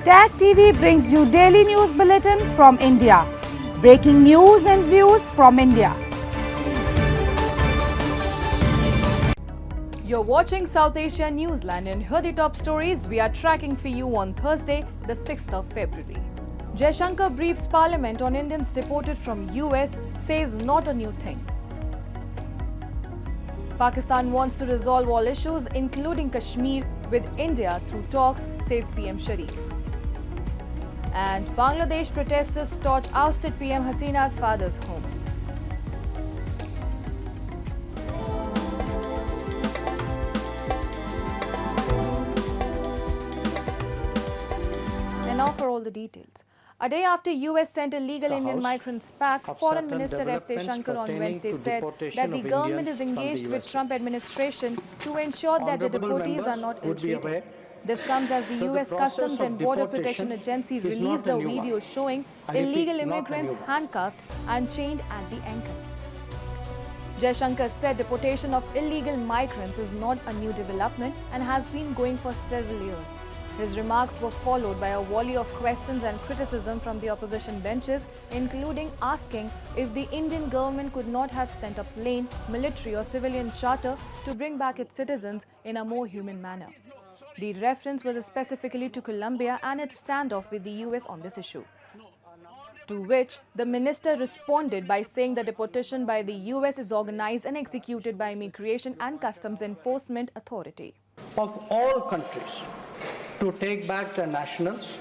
Tag TV brings you daily news bulletin from India. Breaking news and views from India. You're watching South Asia NEWSLINE and here are the top stories we are tracking for you on Thursday, the 6th of February. Jaishankar briefs Parliament on Indians deported from US, says not a new thing. Pakistan wants to resolve all issues, including Kashmir, with India through talks, says PM Sharif. And Bangladesh protesters torch ousted PM Hasina's father's home. And now for all the details. A day after US sent illegal Indian migrants back, Foreign Minister S. Jaishankar on Wednesday said that the government is engaged with Trump administration to ensure that the deportees are not ill-treated. This comes as the US Customs and Border Protection Agency released a video showing illegal immigrants handcuffed and chained at the ankles. Jaishankar said deportation of illegal migrants is not a new development and has been going for several years. His remarks were followed by a volley of questions and criticism from the opposition benches, including asking if the Indian government could not have sent a plane, military or civilian charter to bring back its citizens in a more human manner. The reference was specifically to Colombia and its standoff with the US on this issue. To which the minister responded by saying the deportation by the US is organized and executed by Immigration and Customs Enforcement Authority. Of all countries to take back their nationals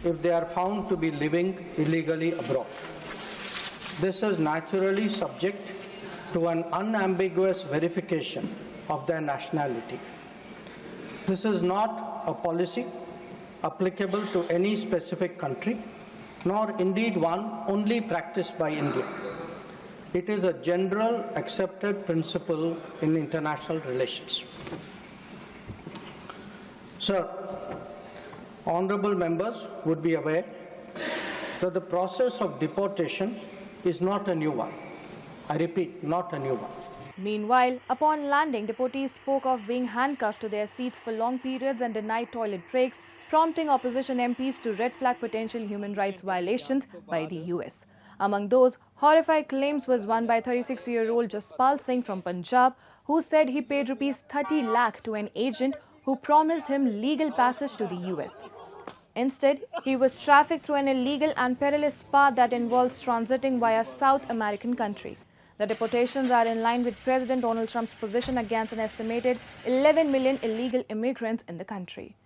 if they are found to be living illegally abroad. This is naturally subject to an unambiguous verification of their nationality. This is not a policy applicable to any specific country, nor indeed one only practiced by India. It is a general accepted principle in international relations. Sir, honorable members would be aware that the process of deportation is not a new one. I repeat, not a new one. Meanwhile, upon landing, deportees spoke of being handcuffed to their seats for long periods and denied toilet breaks, prompting opposition MPs to red flag potential human rights violations by the US. Among those horrific claims was one by 36-year-old Jaspal Singh from Punjab, who said he paid rupees 30 lakh to an agent who promised him legal passage to the US. Instead, he was trafficked through an illegal and perilous path that involves transiting via South American country. The deportations are in line with President Donald Trump's position against an estimated 11 million illegal immigrants in the country.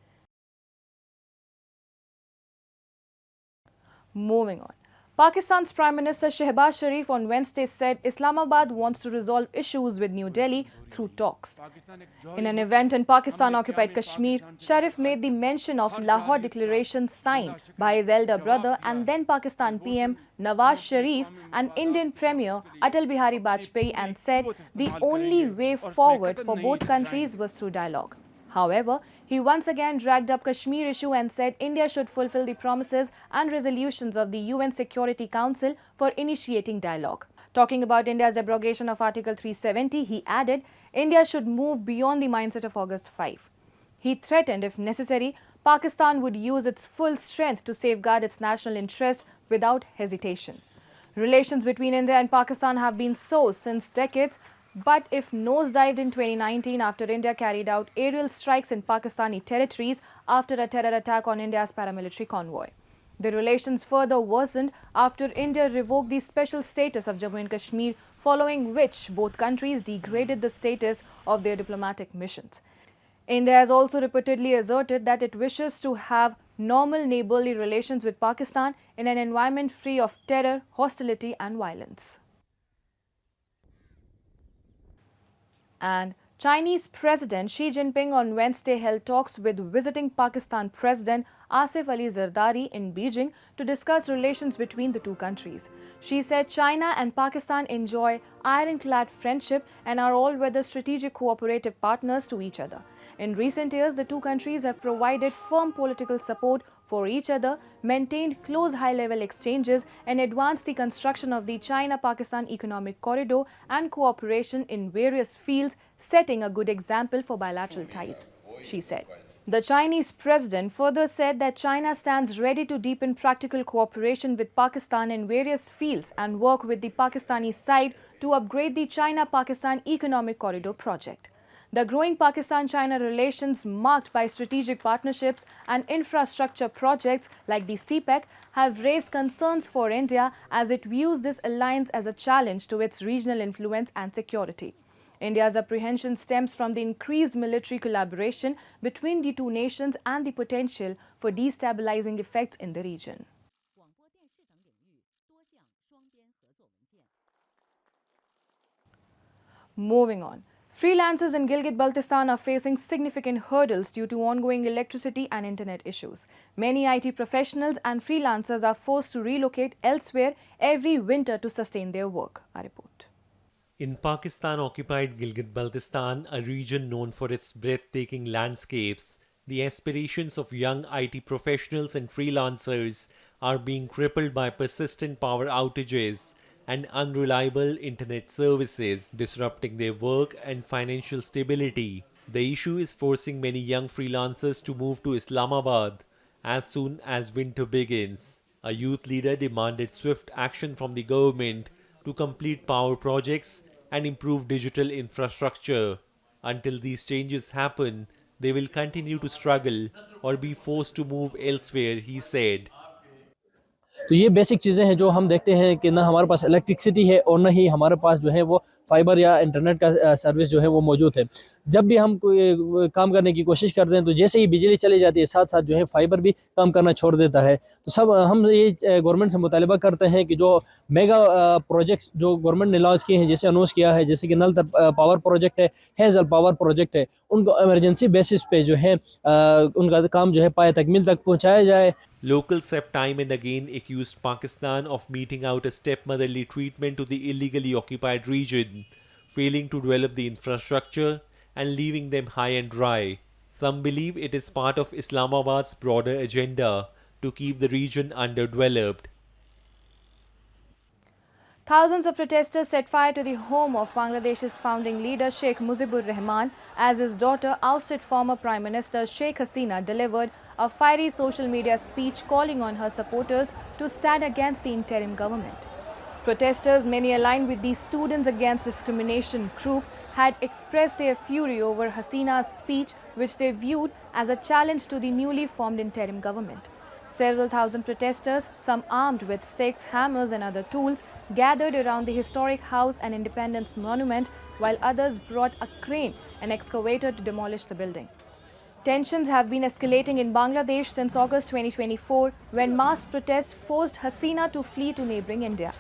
Moving on. Pakistan's Prime Minister Shehbaz Sharif on Wednesday said Islamabad wants to resolve issues with New Delhi through talks. In an event in Pakistan-occupied Kashmir, Sharif made the mention of Lahore Declaration signed by his elder brother and then Pakistan PM Nawaz Sharif and Indian Premier Atal Bihari Vajpayee and said the only way forward for both countries was through dialogue. However, he once again dragged up Kashmir issue and said India should fulfill the promises and resolutions of the UN Security Council for initiating dialogue. Talking about India's abrogation of Article 370, he added, India should move beyond the mindset of August 5. He threatened, if necessary, Pakistan would use its full strength to safeguard its national interest without hesitation. Relations between India and Pakistan have been so since decades, but if nosedived in 2019 after India carried out aerial strikes in Pakistani territories after a terror attack on India's paramilitary convoy. The relations further worsened after India revoked the special status of Jammu and Kashmir, following which both countries degraded the status of their diplomatic missions. India has also repeatedly asserted that it wishes to have normal neighborly relations with Pakistan in an environment free of terror, hostility and violence. And Chinese President Xi Jinping on Wednesday held talks with visiting Pakistan President Asif Ali Zardari in Beijing to discuss relations between the two countries. She said China and Pakistan enjoy ironclad friendship and are all-weather strategic cooperative partners to each other. In recent years, the two countries have provided firm political support for each other, maintained close high-level exchanges and advanced the construction of the China-Pakistan Economic Corridor and cooperation in various fields, setting a good example for bilateral ties, she said. The Chinese president further said that China stands ready to deepen practical cooperation with Pakistan in various fields and work with the Pakistani side to upgrade the China-Pakistan Economic Corridor project. The growing Pakistan-China relations, marked by strategic partnerships and infrastructure projects like the CPEC, have raised concerns for India as it views this alliance as a challenge to its regional influence and security. India's apprehension stems from the increased military collaboration between the two nations and the potential for destabilizing effects in the region. Moving on. Freelancers in Gilgit-Baltistan are facing significant hurdles due to ongoing electricity and internet issues. Many IT professionals and freelancers are forced to relocate elsewhere every winter to sustain their work. A report. In Pakistan-occupied Gilgit-Baltistan, a region known for its breathtaking landscapes, the aspirations of young IT professionals and freelancers are being crippled by persistent power outages and unreliable internet services, disrupting their work and financial stability. The issue is forcing many young freelancers to move to Islamabad as soon as winter begins. A youth leader demanded swift action from the government to complete power projects and improve digital infrastructure. Until these changes happen, they will continue to struggle or be forced to move elsewhere, he said. तो ये basic चीज़ें हैं जो हम देखते हैं कि ना हमारे पास इलेक्ट्रिसिटी है और ना ही हमारे पास जो है वो फाइबर या इंटरनेट का सर्विस जो है वो मौजूद है। जब भी हम कोई काम करने की कोशिश करते हैं तो जैसे ही बिजली चली जाती है साथ साथ जो है फाइबर भी काम करना छोड़ देता है। तो सब हम ये गवर्नमेंट से मुतालिबा करते हैं कि जो मेगा प्रोजेक्ट्स जो गवर्नमेंट ने लॉन्च किए हैं, जैसे अनाउंस किया है, जैसे कि नल तक पावर प्रोजेक्ट है, हेजल पावर प्रोजेक्ट है, उनको इमरजेंसी बेसिस पे जो है उनका काम जो है पाए तकमील तक पहुँचाया जाए। Locals have time and again accused Pakistan of meting out a stepmotherly treatment to the illegally occupied region, failing to develop the infrastructure and leaving them high and dry. Some believe it is part of Islamabad's broader agenda to keep the region underdeveloped. Thousands of protesters set fire to the home of Bangladesh's founding leader Sheikh Mujibur Rahman as his daughter, ousted former Prime Minister Sheikh Hasina, delivered a fiery social media speech calling on her supporters to stand against the interim government. Protesters, many aligned with the Students Against Discrimination group, had expressed their fury over Hasina's speech, which they viewed as a challenge to the newly formed interim government. Several thousand protesters, some armed with sticks, hammers and other tools, gathered around the historic House and Independence Monument, while others brought a crane and excavator to demolish the building. Tensions have been escalating in Bangladesh since August 2024, when mass protests forced Hasina to flee to neighboring India.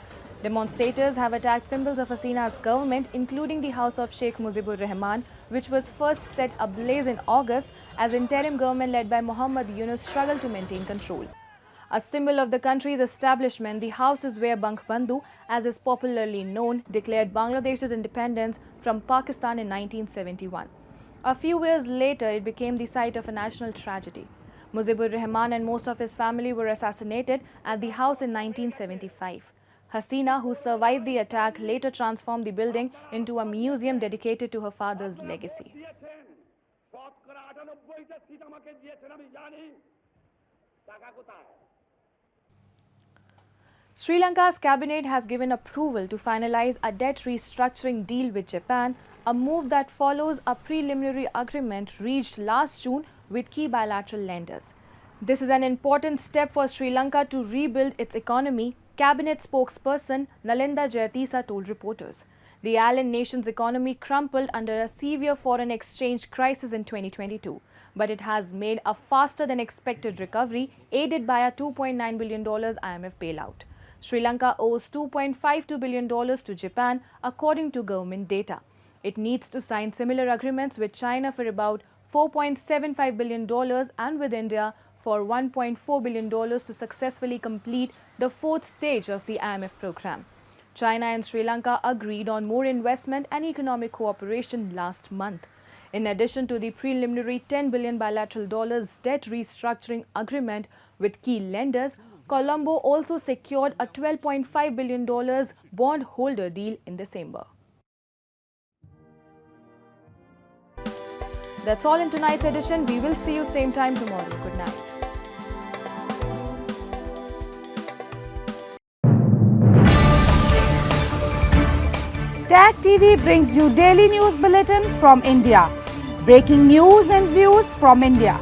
Demonstrators have attacked symbols of Hasina's government, including the house of Sheikh Mujibur Rahman, which was first set ablaze in August as interim government led by Muhammad Yunus struggled to maintain control. A symbol of the country's establishment, the house is where Bangabandhu, as is popularly known, declared Bangladesh's independence from Pakistan in 1971. A few years later, it became the site of a national tragedy. Mujibur Rahman and most of his family were assassinated at the house in 1975. Hasina, who survived the attack, later transformed the building into a museum dedicated to her father's legacy. Sri Lanka's cabinet has given approval to finalize a debt restructuring deal with Japan, a move that follows a preliminary agreement reached last June with key bilateral lenders. This is an important step for Sri Lanka to rebuild its economy, Cabinet spokesperson Nalinda Jayatisa told reporters. The island nation's economy crumpled under a severe foreign exchange crisis in 2022, but it has made a faster than expected recovery, aided by a $2.9 billion IMF bailout. Sri Lanka owes $2.52 billion to Japan, according to government data. It needs to sign similar agreements with China for about $4.75 billion and with India for $1.4 billion to successfully complete the fourth stage of the IMF program. China and Sri Lanka agreed on more investment and economic cooperation last month. In addition to the preliminary $10 billion bilateral debt restructuring agreement with key lenders, Colombo also secured a $12.5 billion bondholder deal in December. That's all in tonight's edition. We will see you same time tomorrow. Good night. Tag TV brings you daily news bulletin from India. Breaking news and views from India.